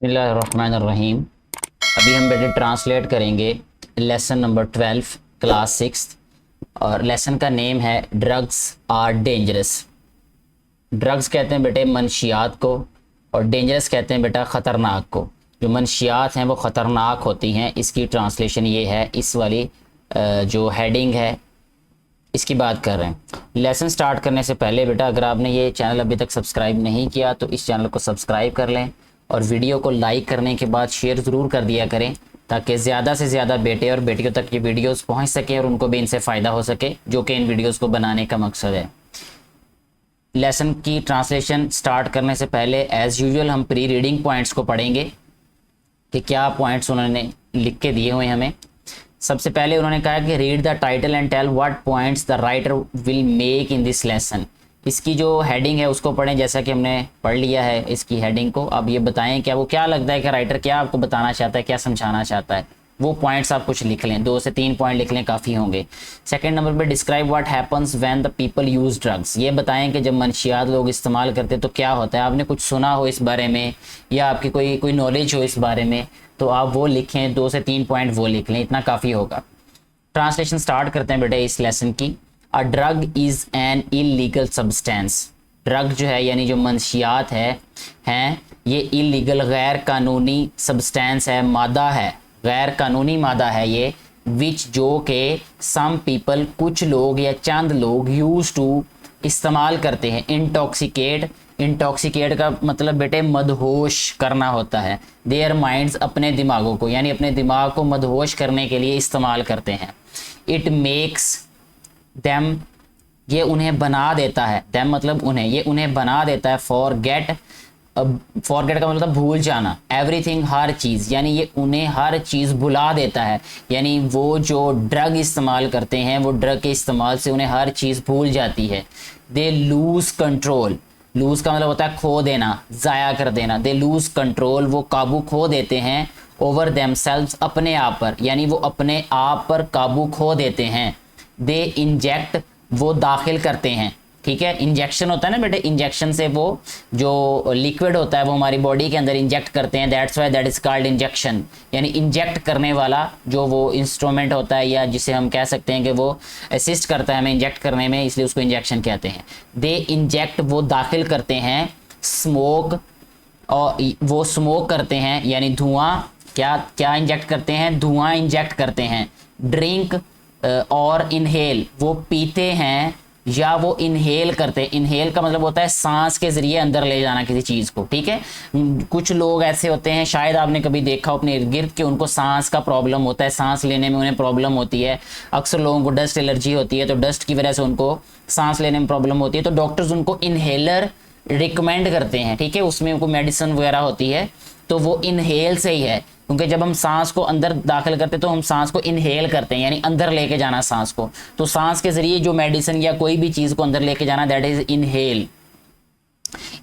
बिस्मिल्लाहिर्रहमानिर्रहीम। अभी हम बेटे ट्रांसलेट करेंगे लेसन नंबर 12 क्लास 6 और लेसन का नेम है ड्रग्स आर डेंजरस। ड्रग्स कहते हैं बेटे मनशियात को और डेंजरस कहते हैं बेटा ख़तरनाक को। जो मनशियात हैं वो ख़तरनाक होती हैं, इसकी ट्रांसलेशन ये है। इस वाली जो हेडिंग है इसकी बात कर रहे हैं। लेसन स्टार्ट करने से पहले बेटा अगर आपने ये चैनल अभी तक सब्सक्राइब नहीं किया तो इस चैनल को सब्सक्राइब कर लें और वीडियो को लाइक करने के बाद शेयर ज़रूर कर दिया करें ताकि ज़्यादा से ज़्यादा बेटे और बेटियों तक ये वीडियोस पहुंच सके और उनको भी इनसे फ़ायदा हो सके, जो कि इन वीडियोस को बनाने का मकसद है। लेसन की ट्रांसलेशन स्टार्ट करने से पहले एज़ यूजुअल हम प्री रीडिंग पॉइंट्स को पढ़ेंगे कि क्या पॉइंट्स उन्होंने लिख के दिए हुए हमें। सबसे पहले उन्होंने कहा कि read the title and tell what points the writer will make in this lesson. इसकी जो हेडिंग है उसको पढ़ें, जैसा कि हमने पढ़ लिया है इसकी हेडिंग को। अब ये बताएं क्या वो क्या लगता है कि राइटर क्या आपको बताना चाहता है, क्या समझाना चाहता है। वो पॉइंट्स आप कुछ लिख लें, 2 से 3 पॉइंट लिख लें, काफ़ी होंगे। सेकंड नंबर पे describe what happens when the people use drugs. ये बताएं कि जब मनशियात लोग इस्तेमाल करते तो क्या होता है। आपने कुछ सुना हो इस बारे में या आपकी कोई नॉलेज हो इस बारे में तो आप वो लिखें, 2 से 3 पॉइंट वो लिख लें, इतना काफ़ी होगा। ट्रांसलेशन स्टार्ट करते हैं बेटे इस लेसन की। A drug is an illegal substance. Drug जो है यानी जो मंशियात हैं ये इलीगल गैर कानूनी सब्सटेंस है, मादा है, गैर कानूनी मादा है ये। विच जो के सम पीपल कुछ लोग या चंद लोग यूज टू इस्तेमाल करते हैं। इंटॉक्सिकेट का मतलब बेटे मदहोश करना होता है। देयर माइंड्स अपने दिमागों को यानी अपने दिमाग को मदहोश करने के लिए इस्तेमाल करते हैं। इट मेक्स देम ये उन्हें बना देता है, देम मतलब उन्हें, ये उन्हें बना देता है। फॉरगेट का मतलब भूल जाना। एवरीथिंग हर चीज़ यानी ये उन्हें हर चीज़ भुला देता है। यानी वो जो ड्रग इस्तेमाल करते हैं वो ड्रग के इस्तेमाल से उन्हें हर चीज़ भूल जाती है। They lose control. लूज़ का मतलब होता है खो देना, ज़ाया कर देना। दे लूज़ कंट्रोल वो काबू खो देते हैं। ओवर देमसेल्व्स अपने आप पर यानी वो अपने आप पर काबू खो देते हैं। दे इंजेक्ट वो दाखिल करते हैं, ठीक है। इंजेक्शन होता है ना बेटे, इंजेक्शन से वो जो लिक्विड होता है वो हमारी बॉडी के अंदर इंजेक्ट करते हैं। That's why that is called injection. यानी इंजेक्ट करने वाला जो वो इंस्ट्रूमेंट होता है या जिसे हम कह सकते हैं कि वो असिस्ट करता है हमें इंजेक्ट करने में, इसलिए उसको इंजेक्शन कहते हैं। दे इंजेक्ट वो दाखिल करते हैं। स्मोक और वो स्मोक करते हैं यानी धुआं, क्या इंजेक्ट करते हैं, धुआं इंजेक्ट करते हैं। ड्रिंक और इनहेल वो पीते हैं या वो इनहेल करते हैं। इनहेल का मतलब होता है सांस के जरिए अंदर ले जाना किसी चीज़ को, ठीक है। कुछ लोग ऐसे होते हैं, शायद आपने कभी देखा हो अपने इर्द गिर्द कि उनको सांस का प्रॉब्लम होता है, सांस लेने में उन्हें प्रॉब्लम होती है। अक्सर लोगों को डस्ट एलर्जी होती है तो डस्ट की वजह से उनको सांस लेने में प्रॉब्लम होती है, तो डॉक्टर्स उनको इनहेलर रिकमेंड करते हैं, ठीक है। उसमें उनको मेडिसिन वगैरह होती है तो वो इनहेल से ही है, क्योंकि जब हम सांस को अंदर दाखिल करते हैं तो हम सांस को इनहेल करते हैं यानी अंदर लेके जाना सांस को। तो सांस के जरिए जो मेडिसिन या कोई भी चीज़ को अंदर लेके जाना, that is inhale.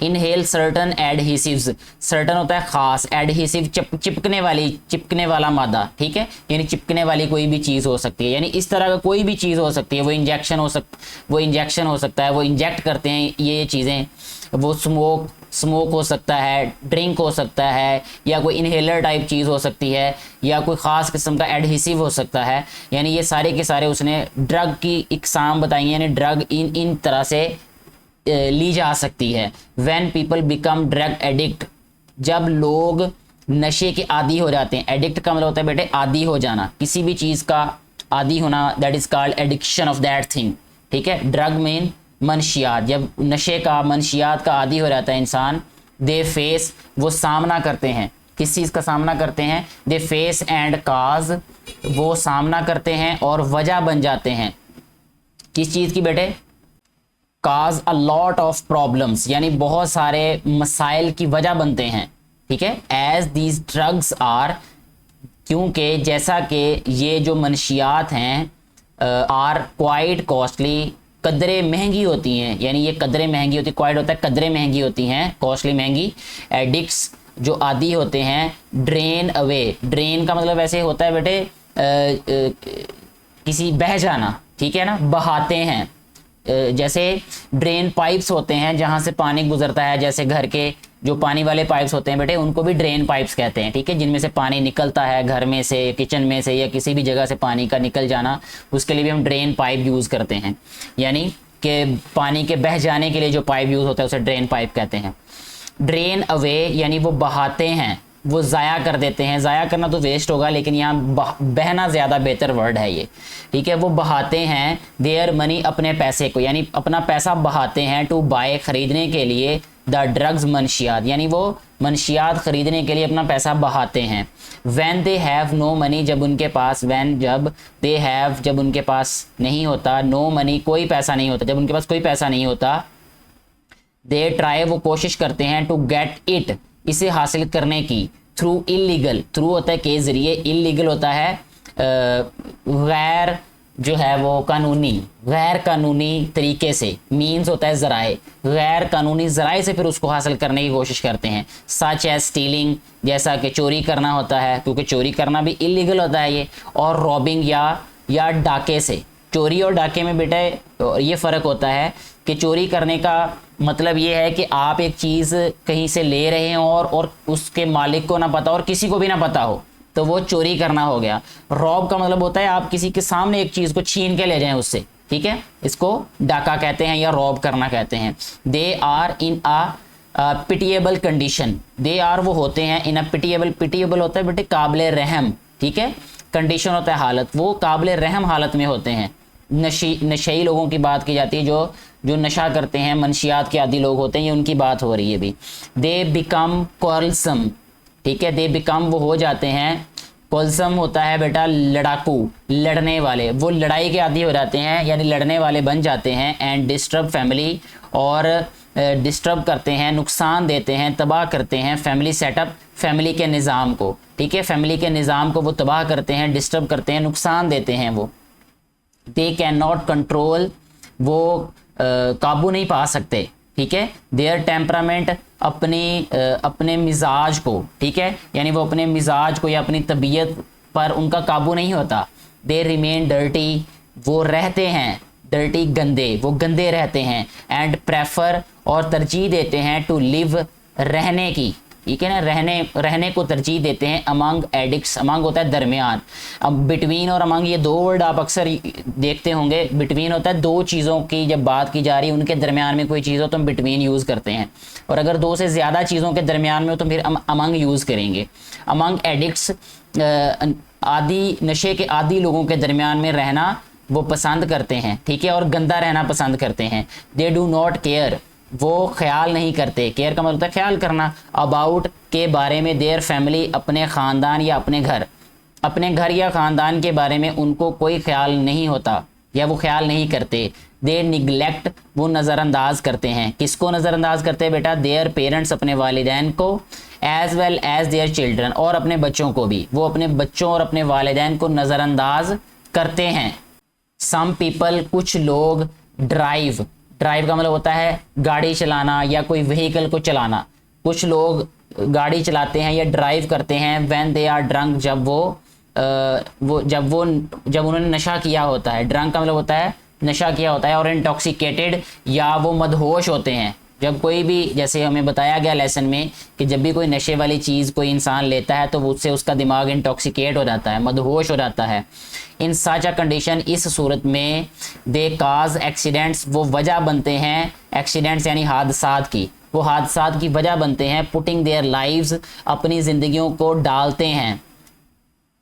Inhale certain adhesives. Certain होता है खास, एडहेसिव चिपकने वाला मादा, ठीक है। यानी चिपकने वाली कोई भी चीज़ हो सकती है, यानी इस तरह का कोई भी चीज़ हो सकती है। वो इंजेक्शन हो सकता है, वो इंजेक्ट करते हैं ये चीज़ें। वो स्मोक हो सकता है, ड्रिंक हो सकता है, या कोई इनहेलर टाइप चीज़ हो सकती है, या कोई ख़ास किस्म का एडहेसिव हो सकता है। यानी ये सारे के सारे उसने ड्रग की इकसाम बताई, यानी ड्रग इन तरह से ली जा सकती है। When people become drug addict, जब लोग नशे के आदी हो जाते हैं। एडिक्ट का मतलब होता है बेटे आदी हो जाना, किसी भी चीज़ का आदी होना, that is called addiction of that thing, ठीक है। ड्रग मीन मनशियात, जब नशे का मनशियात का आदी हो जाता है इंसान। दे फेस वो सामना करते हैं, किस चीज़ का सामना करते हैं। दे फेस एंड काज वो सामना करते हैं और वजह बन जाते हैं, किस चीज़ की बेटे, काज अ लॉट ऑफ प्रॉब्लम्स यानी बहुत सारे मसाइल की वजह बनते हैं, ठीक है। एज दीज ड्रग्स आर, क्योंकि जैसा कि ये जो मनशियात हैं आर क्वाइट कॉस्टली, कदरे महंगी होती हैं, यानी ये कदरे महंगी होती, क्वाइट होता है कदरे महंगी होती हैं, कॉस्टली महंगी। एडिक्ट्स जो आदी होते हैं। ड्रेन अवे, ड्रेन का मतलब ऐसे होता है बेटे किसी बह जाना, ठीक है ना, बहाते हैं। जैसे ड्रेन पाइप्स होते हैं जहाँ से पानी गुजरता है, जैसे घर के जो पानी वाले पाइप्स होते हैं बेटे उनको भी ड्रेन पाइप्स कहते हैं, ठीक है, जिनमें से पानी निकलता है घर में से, किचन में से या किसी भी जगह से पानी का निकल जाना, उसके लिए भी हम ड्रेन पाइप यूज़ करते हैं, यानी कि पानी के बह जाने के लिए जो पाइप यूज़ होता है उसे ड्रेन पाइप कहते हैं। ड्रेन अवे यानी वो बहाते हैं, वो ज़ाया कर देते हैं, ज़ाया करना तो वेस्ट होगा लेकिन यहाँ बहना ज़्यादा बेहतर वर्ड है ये, ठीक है, वो बहाते हैं देयर मनी अपने पैसे को, यानी अपना पैसा बहाते हैं टू बाय खरीदने के लिए द ड्रग्स मंशियात, यानी वो मंशियात खरीदने के लिए अपना पैसा बहाते हैं। When they have no money, जब उनके पास, वैन जब, दे हैव जब उनके पास नहीं होता, नो मनी कोई पैसा नहीं होता, जब उनके पास कोई पैसा नहीं होता, दे ट्राई वो कोशिश करते हैं, टू गेट इट इसे हासिल करने की, थ्रू इलीगल, थ्रू होता है के ज़रिए, इलीगल होता है गैर जो है वो कानूनी, गैर कानूनी तरीके से, मीन्स होता है ज़राए, गैर कानूनी ज़राए से फिर उसको हासिल करने की कोशिश करते हैं। सच एज स्टीलिंग, जैसा कि चोरी करना होता है, क्योंकि चोरी करना भी इलीगल होता है ये, और रॉबिंग या डाके से। चोरी और डाके में बेटा ये फ़र्क होता है कि चोरी करने का मतलब ये है कि आप एक चीज़ कहीं से ले रहे हैं और उसके मालिक को ना पता और किसी को भी ना पता हो, तो वो चोरी करना हो गया। रॉब का मतलब होता है आप किसी के सामने एक चीज़ को छीन के ले जाएं उससे, ठीक है, इसको डाका कहते हैं या रॉब करना कहते हैं। They are in a pitiable condition, they are वो होते हैं इन अ पिटिएबल, पिटिएबल होता है बेटे काबिल रहम, ठीक है, कंडीशन होता है हालत, वो काबिल रहम हालत में होते हैं। नशेई लोगों की बात की जाती है, जो नशा करते हैं, मनशियात के आदी लोग होते हैं, ये उनकी बात हो रही है भी। दे बिकम क्वारल्सम, ठीक है, दे बिकम वो हो जाते हैं, क्वारल्सम होता है बेटा लड़ाकू, लड़ने वाले, वो लड़ाई के आदी हो जाते हैं यानी लड़ने वाले बन जाते हैं। एंड डिस्टर्ब फैमिली, और डिस्टर्ब करते हैं, नुकसान देते हैं, तबाह करते हैं फैमिली सेटअप, फैमिली के निज़ाम को, ठीक है, फैमिली के निज़ाम को वो तबाह करते हैं, डिस्टर्ब करते हैं, नुकसान देते हैं वो। दे कैन नॉट कंट्रोल, वो काबू नहीं पा सकते, ठीक है, देयर टेम्परामेंट, अपने मिजाज को, ठीक है, यानी वो अपने मिजाज को या अपनी तबीयत पर उनका काबू नहीं होता। दे रिमेन डर्टी, वो रहते हैं डर्टी गंदे, वो गंदे रहते हैं। एंड प्रेफर, और तरजीह देते हैं, टू लिव रहने की, ठीक है ना, रहने को तरजीह देते हैं। अमंग एडिक्ट्स, अमंग होता है दरमियान, अब बिटवीन और अमंग ये दो वर्ड आप अक्सर देखते होंगे। बिटवीन होता है दो चीज़ों की जब बात की जा रही है, उनके दरमियान में कोई चीज़ हो तो हम बिटवीन यूज़ करते हैं, और अगर दो से ज़्यादा चीज़ों के दरमियान में हो तो फिर हम अमंग यूज़ करेंगे। अमंग एडिक्ट्स, आदि नशे के आदि लोगों के दरमियान में रहना वो पसंद करते हैं, ठीक है, और गंदा रहना पसंद करते हैं। दे डू नॉट केयर, वो ख्याल नहीं करते, केयर का मतलब होता है ख्याल करना, अबाउट के बारे में, देयर फैमिली अपने ख़ानदान या अपने घर या ख़ानदान के बारे में उनको कोई ख्याल नहीं होता या वो ख्याल नहीं करते। दे निगलेक्ट, वो नज़रअंदाज करते हैं, किसको नज़रअंदाज करते हैं बेटा, देयर पेरेंट्स अपने वालिदैन को, as well as their children, और अपने बच्चों को भी, वो अपने बच्चों और अपने वालिदैन को नज़रअंदाज करते हैं। सम पीपल, कुछ लोग, ड्राइव का मतलब होता है गाड़ी चलाना या कोई व्हीकल को चलाना, कुछ लोग गाड़ी चलाते हैं या ड्राइव करते हैं। व्हेन दे आर ड्रंक, जब उन्होंने नशा किया होता है, ड्रंक का मतलब होता है नशा किया होता है, और इंटॉक्सिकेटेड, या वो मदहोश होते हैं। जब कोई भी, जैसे हमें बताया गया लेसन में कि जब भी कोई नशे वाली चीज़ कोई इंसान लेता है तो उससे उसका दिमाग इंटॉक्सिकेट हो जाता है, मदहोश हो जाता है। इन सच अ कंडीशन, इस सूरत में, दे काज एक्सीडेंट्स, वो वजह बनते हैं, एक्सीडेंट्स यानी हादसात की, वो हादसात की वजह बनते हैं। पुटिंग देयर लाइव्स, अपनी ज़िंदगियों को डालते हैं,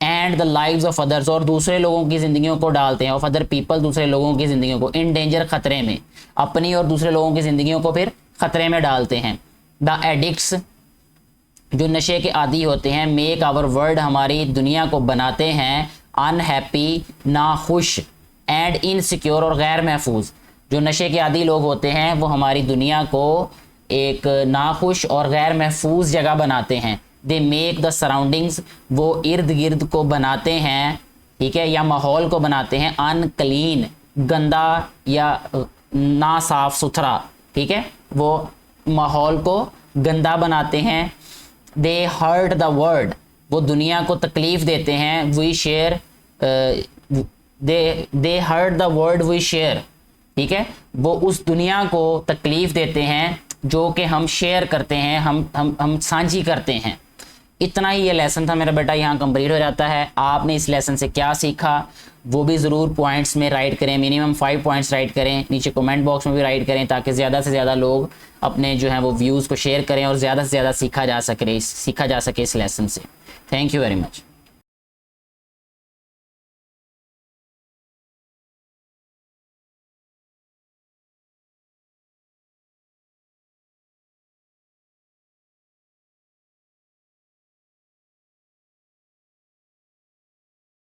and the lives of others, और दूसरे लोगों की ज़िंदगियों को डालते हैं, ऑफ अदर पीपल, दूसरे लोगों की ज़िंदगियों को, इन डेंजर, खतरे में, अपनी और दूसरे लोगों की ज़िंदगियों को फिर खतरे में डालते हैं। द एडिक्ट्स, जो नशे के आदी होते हैं, मेक आवर वर्ल्ड, हमारी दुनिया को बनाते हैं, अनहैप्पी, नाखुश, एंड इनसिक्योर, और गैर महफूज। जो नशे के आदी लोग होते हैं वो हमारी दुनिया को एक नाखुश और गैर महफूज जगह बनाते हैं। दे मेक द सराउंडिंग्स, वो इर्द गिर्द को बनाते हैं, ठीक है, या माहौल को बनाते हैं, अनक्लीन, गंदा या ना साफ सुथरा, ठीक है, वो माहौल को गंदा बनाते हैं। दे हर्ट द वर्ल्ड, वो दुनिया को तकलीफ़ देते हैं। We share, they hurt the world we share, ठीक है, वो उस दुनिया को तकलीफ़ देते हैं जो कि हम शेयर करते हैं, हम साझी करते हैं। इतना ही ये लेसन था मेरा बेटा, यहाँ कंप्लीट हो जाता है। आपने इस लेसन से क्या सीखा वो भी ज़रूर पॉइंट्स में राइट करें, मिनिमम 5 पॉइंट्स राइट करें, नीचे कमेंट बॉक्स में भी राइट करें, ताकि ज़्यादा से ज़्यादा लोग अपने जो है वो व्यूज़ को शेयर करें और ज़्यादा से ज़्यादा सीखा जा सके इस लेसन से। Thank you very much.